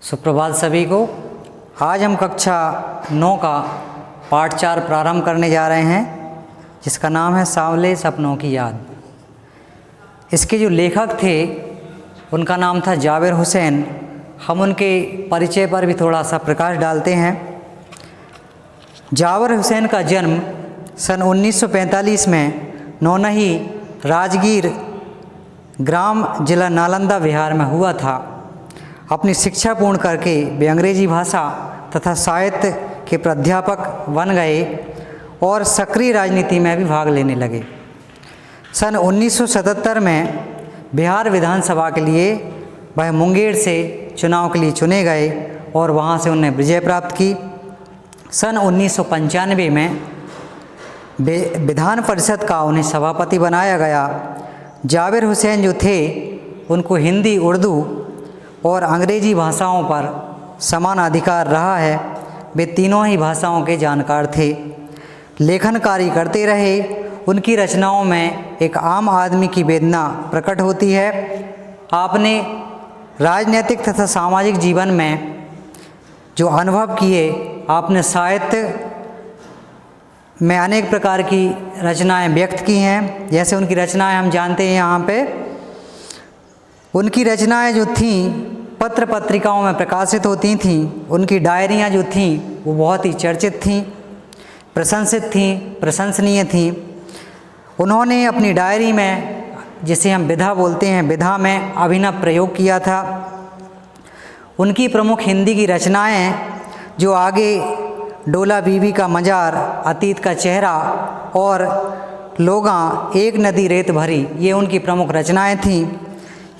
सुप्रभात सभी को। आज हम कक्षा 9 का पाठ 4 प्रारंभ करने जा रहे हैं, जिसका नाम है सांवले सपनों की याद। इसके जो लेखक थे उनका नाम था जाबिर हुसैन। हम उनके परिचय पर भी थोड़ा सा प्रकाश डालते हैं। जाबिर हुसैन का जन्म सन 1945 में नौनही राजगीर ग्राम जिला नालंदा बिहार में हुआ था। अपनी शिक्षा पूर्ण करके वे अंग्रेजी भाषा तथा साहित्य के प्राध्यापक बन गए और सक्रिय राजनीति में भी भाग लेने लगे। सन 1977 में बिहार विधानसभा के लिए वह मुंगेर से चुनाव के लिए चुने गए और वहां से उन्हें विजय प्राप्त की। सन 1995 में विधान परिषद का उन्हें सभापति बनाया गया। जाबिर हुसैन जो थे उनको हिंदी, उर्दू और अंग्रेजी भाषाओं पर समान अधिकार रहा है। वे तीनों ही भाषाओं के जानकार थे। लेखन कार्य करते रहे। उनकी रचनाओं में एक आम आदमी की वेदना प्रकट होती है। आपने राजनीतिक तथा सामाजिक जीवन में जो अनुभव किए, आपने साहित्य में अनेक प्रकार की रचनाएं व्यक्त की हैं। जैसे उनकी रचनाएं हम जानते हैं यहाँ पे। उनकी रचनाएं जो थीं पत्र पत्रिकाओं में प्रकाशित होती थीं। उनकी डायरियाँ जो थीं वो बहुत ही चर्चित थीं, प्रशंसित थीं, प्रशंसनीय थीं। उन्होंने अपनी डायरी में, जिसे हम विधा बोलते हैं, विधा में अभिनव प्रयोग किया था। उनकी प्रमुख हिंदी की रचनाएं जो आगे डोला बीबी का मजार, अतीत का चेहरा और लोगा, एक नदी रेत भरी, ये उनकी प्रमुख रचनाएं थीं।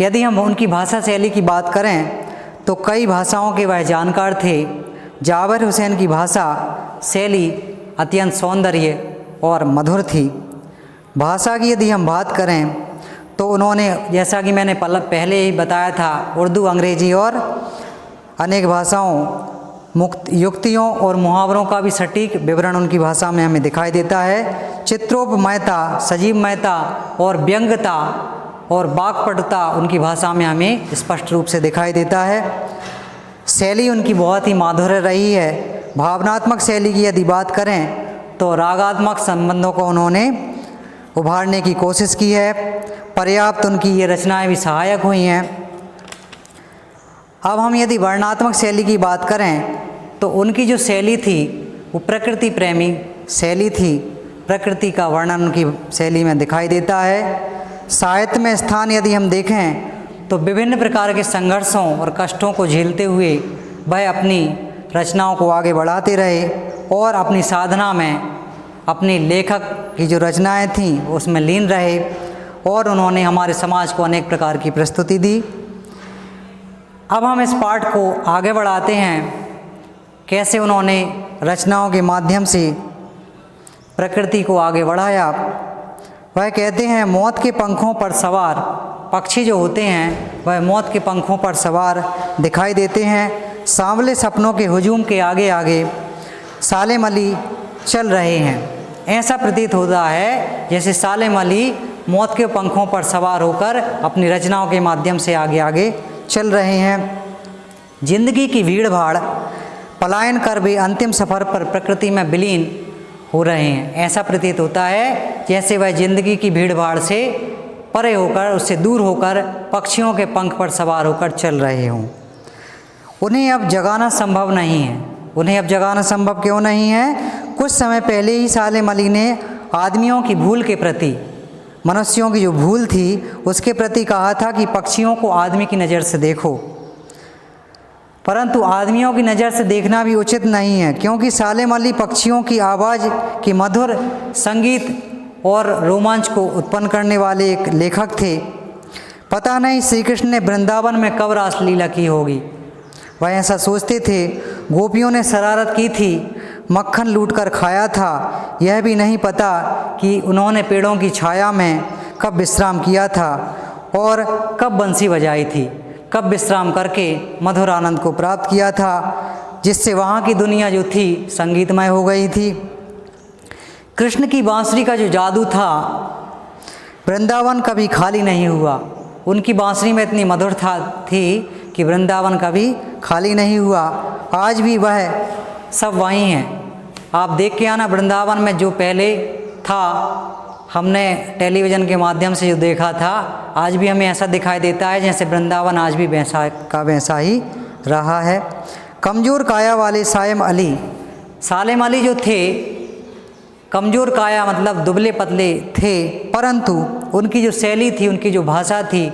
यदि हम उनकी भाषा शैली की बात करें तो कई भाषाओं के वह जानकार थे। जाबिर हुसैन की भाषा शैली अत्यंत सौंदर्य और मधुर थी। भाषा की यदि हम बात करें तो उन्होंने, जैसा कि मैंने पहले ही बताया था, उर्दू, अंग्रेजी और अनेक भाषाओं, युक्तियों और मुहावरों का भी सटीक विवरण उनकी भाषा में हमें दिखाई देता है। चित्रोपमयता, सजीवमयता और व्यंग्यता और वाक्पटुता उनकी भाषा में हमें स्पष्ट रूप से दिखाई देता है। शैली उनकी बहुत ही माधुर्य रही है। भावनात्मक शैली की यदि बात करें तो रागात्मक संबंधों को उन्होंने उभारने की कोशिश की है। पर्याप्त उनकी ये रचनाएं भी सहायक हुई हैं। अब हम यदि वर्णनात्मक शैली की बात करें तो उनकी जो शैली थी वो प्रकृति प्रेमी शैली थी। प्रकृति का वर्णन उनकी शैली में दिखाई देता है। साहित्य में स्थान यदि हम देखें तो विभिन्न प्रकार के संघर्षों और कष्टों को झेलते हुए वह अपनी रचनाओं को आगे बढ़ाते रहे और अपनी साधना में अपनी लेखक की जो रचनाएं थीं उसमें लीन रहे और उन्होंने हमारे समाज को अनेक प्रकार की प्रस्तुति दी। अब हम इस पाठ को आगे बढ़ाते हैं, कैसे उन्होंने रचनाओं के माध्यम से प्रकृति को आगे बढ़ाया। वह कहते हैं, मौत के पंखों पर सवार पक्षी जो होते हैं वह मौत के पंखों पर सवार दिखाई देते हैं। सांवले सपनों के हुजूम के आगे आगे सालेम अली चल रहे हैं। ऐसा प्रतीत होता है जैसे सालेम अली मौत के पंखों पर सवार होकर अपनी रचनाओं के माध्यम से आगे आगे चल रहे हैं। जिंदगी की भीड़ भाड़ पलायन कर वे अंतिम सफ़र पर प्रकृति में विलीन हो रहे हैं। ऐसा प्रतीत होता है जैसे वह जिंदगी की भीड़ भाड़ से परे होकर, उससे दूर होकर पक्षियों के पंख पर सवार होकर चल रहे हों। उन्हें अब जगाना संभव नहीं है। उन्हें अब जगाना संभव क्यों नहीं है? कुछ समय पहले ही सालेम अली ने आदमियों की भूल के प्रति, मनुष्यों की जो भूल थी उसके प्रति कहा था कि पक्षियों को आदमी की नज़र से देखो। परंतु आदमियों की नज़र से देखना भी उचित नहीं है, क्योंकि सालेम अली पक्षियों की आवाज़ की मधुर संगीत और रोमांच को उत्पन्न करने वाले एक लेखक थे। पता नहीं श्री कृष्ण ने वृंदावन में कब रासलीला की होगी, वह ऐसा सोचते थे। गोपियों ने शरारत की थी, मक्खन लूटकर खाया था। यह भी नहीं पता कि उन्होंने पेड़ों की छाया में कब विश्राम किया था और कब बंसी बजाई थी, कब विश्राम करके मधुर आनंद को प्राप्त किया था, जिससे वहाँ की दुनिया जो थी संगीतमय हो गई थी। कृष्ण की बांसुरी का जो जादू था, वृंदावन कभी खाली नहीं हुआ। उनकी बांसुरी में इतनी मधुरता थी कि वृंदावन कभी खाली नहीं हुआ, आज भी वह सब वहीं हैं। आप देख के आना वृंदावन में जो पहले था, हमने टेलीविज़न के माध्यम से जो देखा था, आज भी हमें ऐसा दिखाई देता है जैसे वृंदावन आज भी वैसा का वैसा ही रहा है। कमज़ोर काया वाले सालेम अली जो थे, कमज़ोर काया मतलब दुबले पतले थे, परंतु उनकी जो शैली थी, उनकी जो भाषा थी,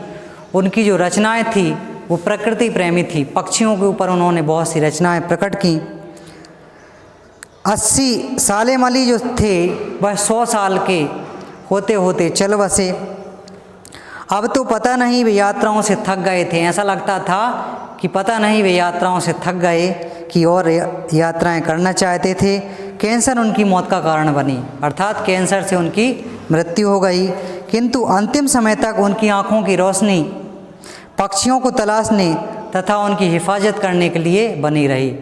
उनकी जो रचनाएं थी, वो प्रकृति प्रेमी थी। पक्षियों के ऊपर उन्होंने बहुत सी रचनाएं प्रकट की। 80 सालेम अली जो थे वह 100 साल के होते होते चल बसे। अब तो पता नहीं वे यात्राओं से थक गए थे। ऐसा लगता था कि पता नहीं वे यात्राओं से थक गए कि और यात्राएं करना चाहते थे। कैंसर उनकी मौत का कारण बनी, अर्थात कैंसर से उनकी मृत्यु हो गई। किंतु अंतिम समय तक उनकी आँखों की रोशनी पक्षियों को तलाशने तथा उनकी हिफाजत करने के लिए बनी रही।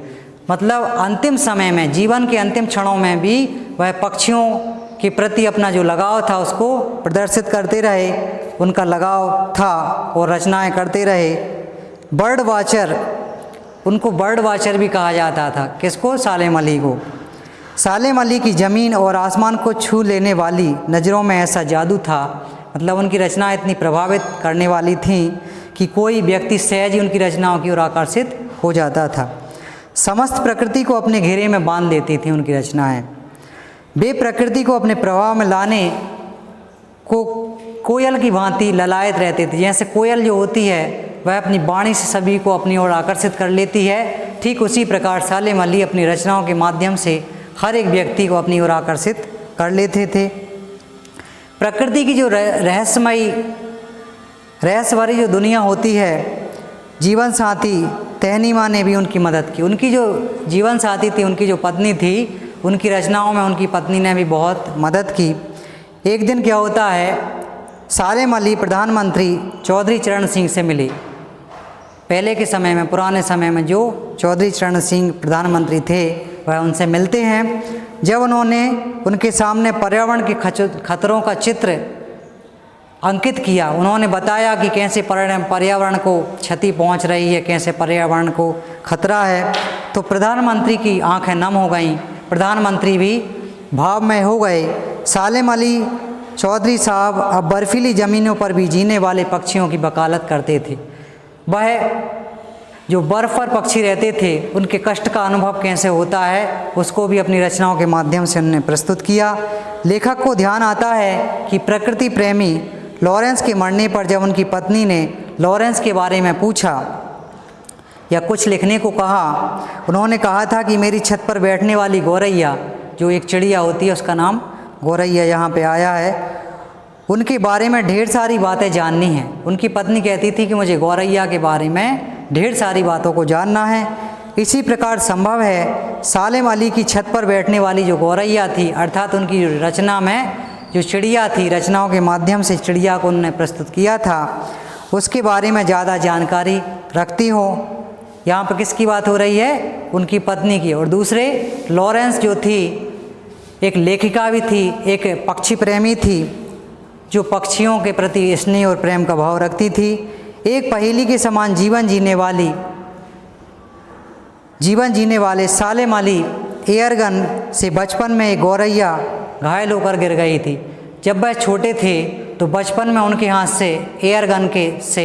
मतलब अंतिम समय में, जीवन के अंतिम क्षणों में भी वह पक्षियों के प्रति अपना जो लगाव था उसको प्रदर्शित करते रहे, उनका लगाव था और रचनाएं करते रहे। बर्ड वाचर, उनको बर्ड वाचर भी कहा जाता था। किसको? सालेम अली को। सालेम अली की ज़मीन और आसमान को छू लेने वाली नज़रों में ऐसा जादू था, मतलब उनकी रचनाएं इतनी प्रभावित करने वाली थीं कि कोई व्यक्ति सहज ही उनकी रचनाओं की ओर आकर्षित हो जाता था। समस्त प्रकृति को अपने घेरे में बांध देती थी उनकी रचनाएं। वे प्रकृति को अपने प्रभाव में लाने को कोयल की भांति ललायत रहते थे। जैसे कोयल जो होती है वह अपनी वाणी से सभी को अपनी ओर आकर्षित कर लेती है, ठीक उसी प्रकार सालेम अली अपनी रचनाओं के माध्यम से हर एक व्यक्ति को अपनी ओर आकर्षित कर लेते थे। प्रकृति की जो रहस्यभरी जो दुनिया होती है, जीवन साथी तहनी माँ ने भी उनकी मदद की। उनकी जो जीवन साथी थी, उनकी जो पत्नी थी, उनकी रचनाओं में उनकी पत्नी ने भी बहुत मदद की। एक दिन क्या होता है, सालेम अली प्रधानमंत्री चौधरी चरण सिंह से मिले। पहले के समय में, पुराने समय में जो चौधरी चरण सिंह प्रधानमंत्री थे वह उनसे मिलते हैं। जब उन्होंने उनके सामने पर्यावरण के खतरों का चित्र अंकित किया, उन्होंने बताया कि कैसे पर्यावरण को क्षति पहुंच रही है, कैसे पर्यावरण को खतरा है, तो प्रधानमंत्री की आंखें नम हो गईं। प्रधानमंत्री भी भावमय हो गए। सालेम अली चौधरी साहब अब बर्फीली ज़मीनों पर भी जीने वाले पक्षियों की वकालत करते थे। वह जो बर्फ़ पर पक्षी रहते थे, उनके कष्ट का अनुभव कैसे होता है, उसको भी अपनी रचनाओं के माध्यम से उन्होंने प्रस्तुत किया। लेखक को ध्यान आता है कि प्रकृति प्रेमी लॉरेंस के मरने पर जब उनकी पत्नी ने लॉरेंस के बारे में पूछा या कुछ लिखने को कहा, उन्होंने कहा था कि मेरी छत पर बैठने वाली गौरैया, जो एक चिड़िया होती है उसका नाम गौरैया यहाँ पे आया है, उनके बारे में ढेर सारी बातें जाननी हैं। उनकी पत्नी कहती थी कि मुझे गौरैया के बारे में ढेर सारी बातों को जानना है। इसी प्रकार संभव है सालेम अली की छत पर बैठने वाली जो गौरैया थी, अर्थात उनकी रचना में जो चिड़िया थी, रचनाओं के माध्यम से चिड़िया को उन्होंने प्रस्तुत किया था, उसके बारे में ज़्यादा जानकारी रखती हो। यहाँ पर किसकी बात हो रही है? उनकी पत्नी की। और दूसरे लॉरेंस जो थी एक लेखिका भी थी, एक पक्षी प्रेमी थी, जो पक्षियों के प्रति स्नेह और प्रेम का भाव रखती थी। एक पहेली के समान जीवन जीने वाले सालेम अली एयरगन से बचपन में एक गौरैया घायल होकर गिर गई थी। जब वह छोटे थे तो बचपन में उनके हाथ से एयरगन से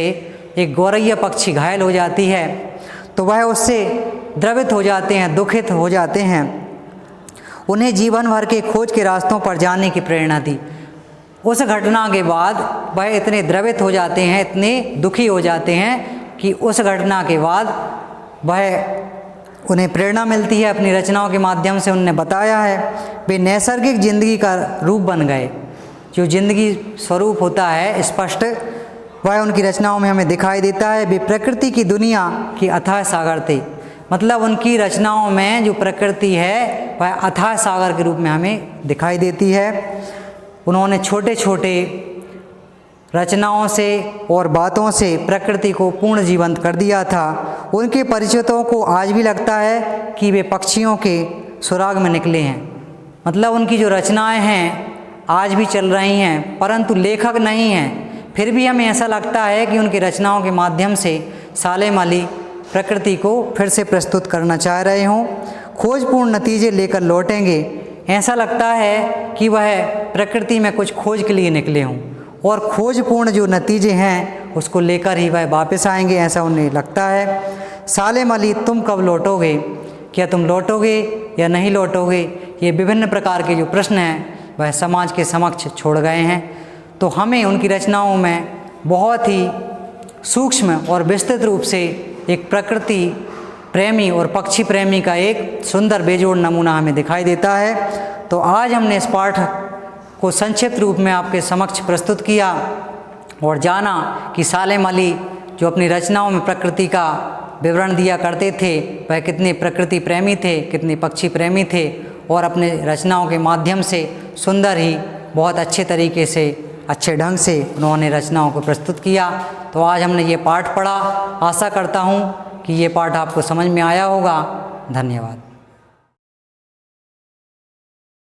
एक गौरैया पक्षी घायल हो जाती है, तो वह उससे द्रवित हो जाते हैं, दुखित हो जाते हैं। उन्हें जीवन भर के खोज के रास्तों पर जाने की प्रेरणा दी। उस घटना के बाद वह इतने द्रवित हो जाते हैं, इतने दुखी हो जाते हैं कि उस घटना के बाद वह उन्हें प्रेरणा मिलती है। अपनी रचनाओं के माध्यम से उन्होंने बताया है, वे नैसर्गिक जिंदगी का रूप बन गए। जो जिंदगी स्वरूप होता है स्पष्ट, वह उनकी रचनाओं में हमें दिखाई देता है। वे प्रकृति की दुनिया की अथाह सागर थे। मतलब उनकी रचनाओं में जो प्रकृति है वह अथाह सागर के रूप में हमें दिखाई देती है। उन्होंने छोटे छोटे रचनाओं से और बातों से प्रकृति को पूर्ण जीवंत कर दिया था। उनके परिचितों को आज भी लगता है कि वे पक्षियों के सुराग में निकले हैं। मतलब उनकी जो रचनाएं हैं आज भी चल रही हैं, परंतु लेखक नहीं हैं, फिर भी हमें ऐसा लगता है कि उनकी रचनाओं के माध्यम से सालेम अली प्रकृति को फिर से प्रस्तुत करना चाह रहे हों। खोजपूर्ण नतीजे लेकर लौटेंगे, ऐसा लगता है कि वह प्रकृति में कुछ खोज के लिए निकले हों और खोजपूर्ण जो नतीजे हैं उसको लेकर ही वह वापस आएंगे, ऐसा उन्हें लगता है। सालेम अली, तुम कब लौटोगे? क्या तुम लौटोगे या नहीं लौटोगे? ये विभिन्न प्रकार के जो प्रश्न हैं वह समाज के समक्ष छोड़ गए हैं। तो हमें उनकी रचनाओं में बहुत ही सूक्ष्म और विस्तृत रूप से एक प्रकृति प्रेमी और पक्षी प्रेमी का एक सुंदर बेजोड़ नमूना हमें दिखाई देता है। तो आज हमने इस पाठ को संक्षिप्त रूप में आपके समक्ष प्रस्तुत किया और जाना कि सालेम अली जो अपनी रचनाओं में प्रकृति का विवरण दिया करते थे वह कितने प्रकृति प्रेमी थे, कितने पक्षी प्रेमी थे और अपने रचनाओं के माध्यम से सुंदर ही बहुत अच्छे तरीके से, अच्छे ढंग से उन्होंने रचनाओं को प्रस्तुत किया। तो आज हमने ये पाठ पढ़ा। आशा करता हूँ कि ये पाठ आपको समझ में आया होगा। धन्यवाद।